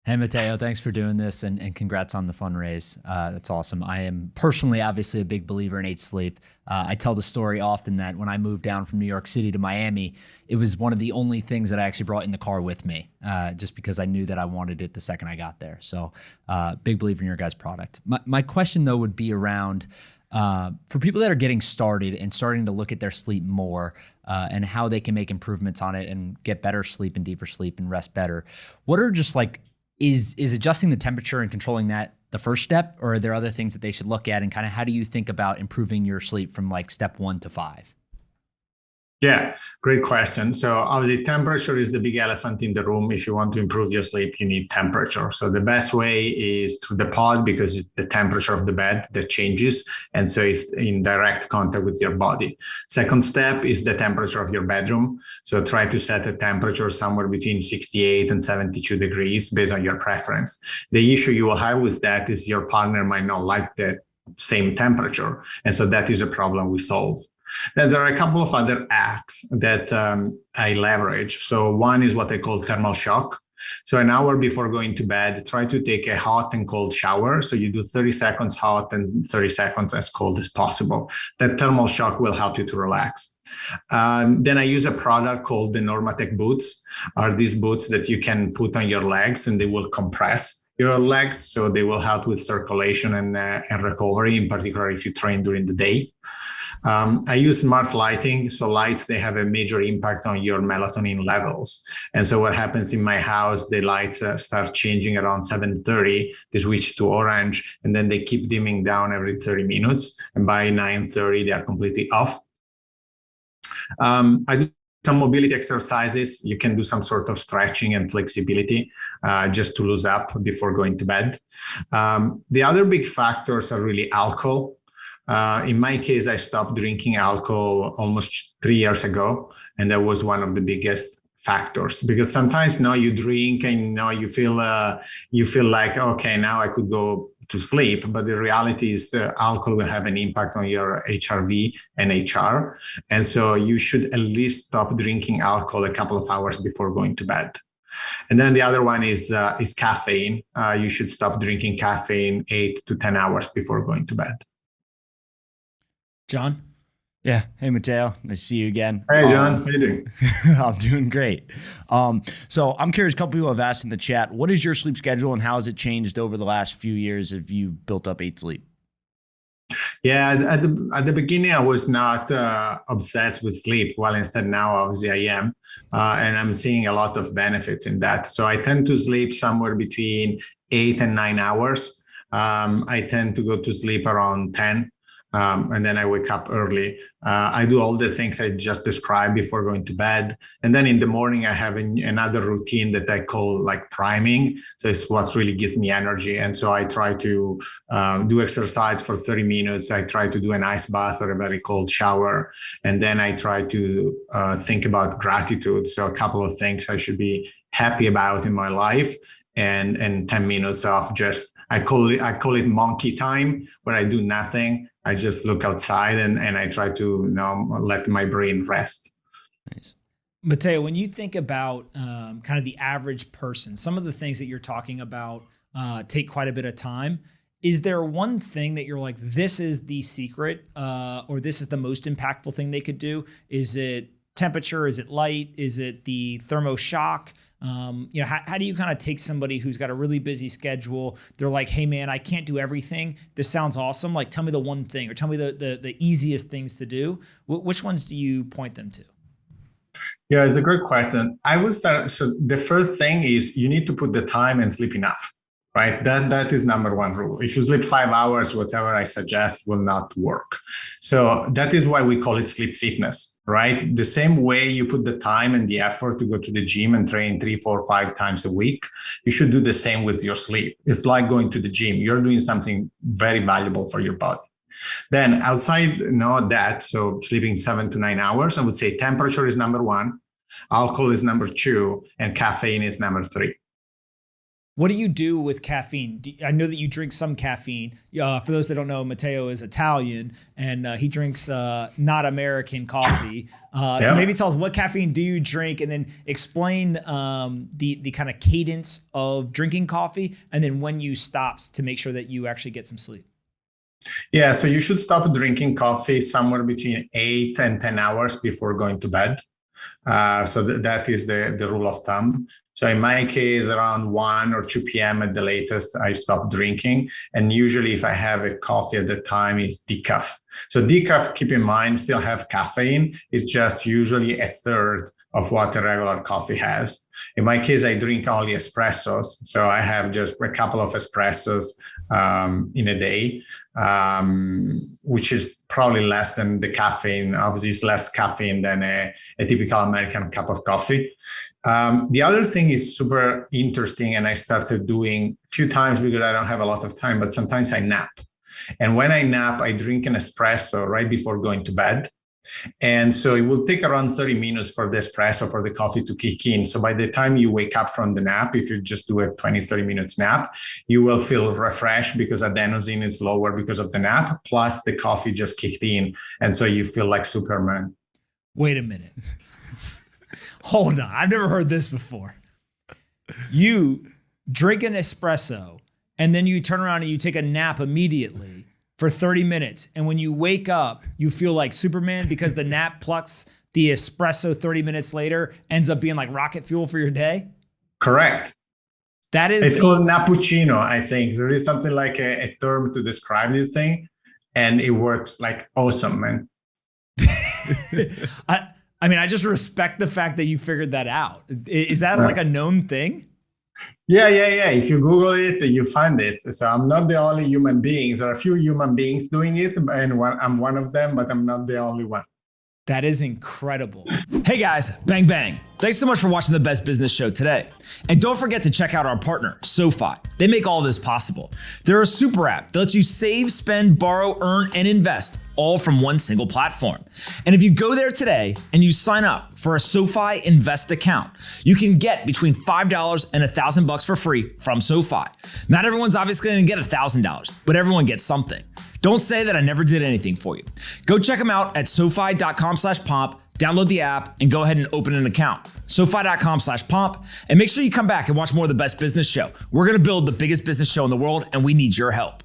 Hey, Matteo, thanks for doing this and congrats on the fundraise. That's awesome. I am personally, obviously, a big believer in 8 Sleep. I tell the story often that when I moved down from New York City to Miami, it was one of the only things that I actually brought in the car with me, just because I knew that I wanted it the second I got there. So, big believer in your guys' product. My question, though, would be around for people that are getting started and starting to look at their sleep more and how they can make improvements on it and get better sleep and deeper sleep and rest better. What are just like, is adjusting the temperature and controlling that the first step, or are there other things that they should look at, and kind of how do you think about improving your sleep from like step 1 to 5? Yeah, great question. So obviously temperature is the big elephant in the room. If you want to improve your sleep, you need temperature. So the best way is through the pod because it's the temperature of the bed that changes. And so it's in direct contact with your body. Second step is the temperature of your bedroom. So try to set a temperature somewhere between 68 and 72 degrees based on your preference. The issue you will have with that is your partner might not like the same temperature. And so that is a problem we solve. Then there are a couple of other acts that I leverage. So one is what I call thermal shock. So an hour before going to bed, try to take a hot and cold shower. So you do 30 seconds hot and 30 seconds as cold as possible. That thermal shock will help you to relax. Then I use a product called the Normatec boots. Are these boots that you can put on your legs and they will compress your legs. So they will help with circulation and recovery, in particular if you train during the day. I use smart lighting. So lights, they have a major impact on your melatonin levels. And so what happens in my house, the lights start changing around 7:30. They switch to orange, and then they keep dimming down every 30 minutes. And by 9:30, they are completely off. I do some mobility exercises. You can do some sort of stretching and flexibility just to lose up before going to bed. The other big factors are really alcohol. In my case, I stopped drinking alcohol almost 3 years ago, and that was one of the biggest factors. Because sometimes now you drink and now you feel like, okay, now I could go to sleep, but the reality is alcohol will have an impact on your HRV and HR, and so you should at least stop drinking alcohol a couple of hours before going to bed. And then the other one is caffeine. You should stop drinking caffeine 8 to 10 hours before going to bed. John? Yeah. Hey, Mateo. Nice to see you again. Hey, John, how you doing? I'm doing great. So I'm curious, a couple people have asked in the chat, what is your sleep schedule and how has it changed over the last few years if you built up 8 Sleep? Yeah, at the beginning, I was not obsessed with sleep. Well, instead now, obviously, I am, and I'm seeing a lot of benefits in that. So I tend to sleep somewhere between 8 and 9 hours. I tend to go to sleep around 10. And then I wake up early. I do all the things I just described before going to bed. And then in the morning, I have another routine that I call like priming. So it's what really gives me energy. And so I try to do exercise for 30 minutes. I try to do an ice bath or a very cold shower. And then I try to think about gratitude. So a couple of things I should be happy about in my life and 10 minutes of just I call it monkey time, where I do nothing. I just look outside and I try to let my brain rest. Nice. Matteo, when you think about kind of the average person, some of the things that you're talking about take quite a bit of time. Is there one thing that you're like, this is the secret, or this is the most impactful thing they could do? Is it temperature? Is it light? Is it the thermoshock? How do you kind of take somebody who's got a really busy schedule? They're like, hey man, I can't do everything. This sounds awesome. Like, tell me the one thing, or tell me the easiest things to do. Which ones do you point them to? Yeah, it's a great question. I would start. So the first thing is you need to put the time and sleep enough, right? That is number one rule. If you sleep 5 hours, whatever I suggest will not work. So that is why we call it sleep fitness, right? The same way you put the time and the effort to go to the gym and train 3, 4, 5 times a week, you should do the same with your sleep. It's like going to the gym. You're doing something very valuable for your body. Then outside that, so sleeping 7 to 9 hours, I would say temperature is number one, alcohol is number two, and caffeine is number three. What do you do with caffeine? I know that you drink some caffeine. For those that don't know, Matteo is Italian and he drinks not American coffee. So maybe tell us, what caffeine do you drink, and then explain the kind of cadence of drinking coffee, and then when you stop to make sure that you actually get some sleep. Yeah, so you should stop drinking coffee somewhere between 8 and 10 hours before going to bed. So that is the rule of thumb. So in my case, around 1 or 2 p.m. at the latest, I stop drinking. And usually if I have a coffee at the time, it's decaf. So decaf, keep in mind, still have caffeine. It's just usually a third of what a regular coffee has. In my case, I drink only espressos. So I have just a couple of espressos in a day, which is probably less than the caffeine. Obviously, it's less caffeine than a typical American cup of coffee. The other thing is super interesting, and I started doing a few times because I don't have a lot of time, but sometimes I nap. And when I nap, I drink an espresso right before going to bed. And so it will take around 30 minutes for the espresso, for the coffee to kick in. So by the time you wake up from the nap, if you just do a 20, 30 minutes nap, you will feel refreshed because adenosine is lower because of the nap, plus the coffee just kicked in. And so you feel like Superman. Wait a minute. Hold on. I've never heard this before. You drink an espresso and then you turn around and you take a nap immediately for 30 minutes. And when you wake up, you feel like Superman because the nap plus the espresso 30 minutes later ends up being like rocket fuel for your day? Correct. That is. It's called Nappuccino, I think. There is something like a term to describe the thing. And it works like awesome, man. I mean, I just respect the fact that you figured that out. Is that like a known thing? Yeah. If you Google it, you find it. So I'm not the only human being. There are a few human beings doing it, and I'm one of them, but I'm not the only one. That is incredible. Hey guys, bang, bang. Thanks so much for watching the Best Business Show today. And don't forget to check out our partner, SoFi. They make all this possible. They're a super app that lets you save, spend, borrow, earn, and invest all from one single platform. And if you go there today and you sign up for a SoFi Invest account, you can get between $5 and $1,000 for free from SoFi. Not everyone's obviously going to get $1,000, but everyone gets something. Don't say that I never did anything for you. Go check them out at SoFi.com/pomp, download the app, and go ahead and open an account. SoFi.com/pomp, and make sure you come back and watch more of the Best Business Show. We're going to build the biggest business show in the world, and we need your help.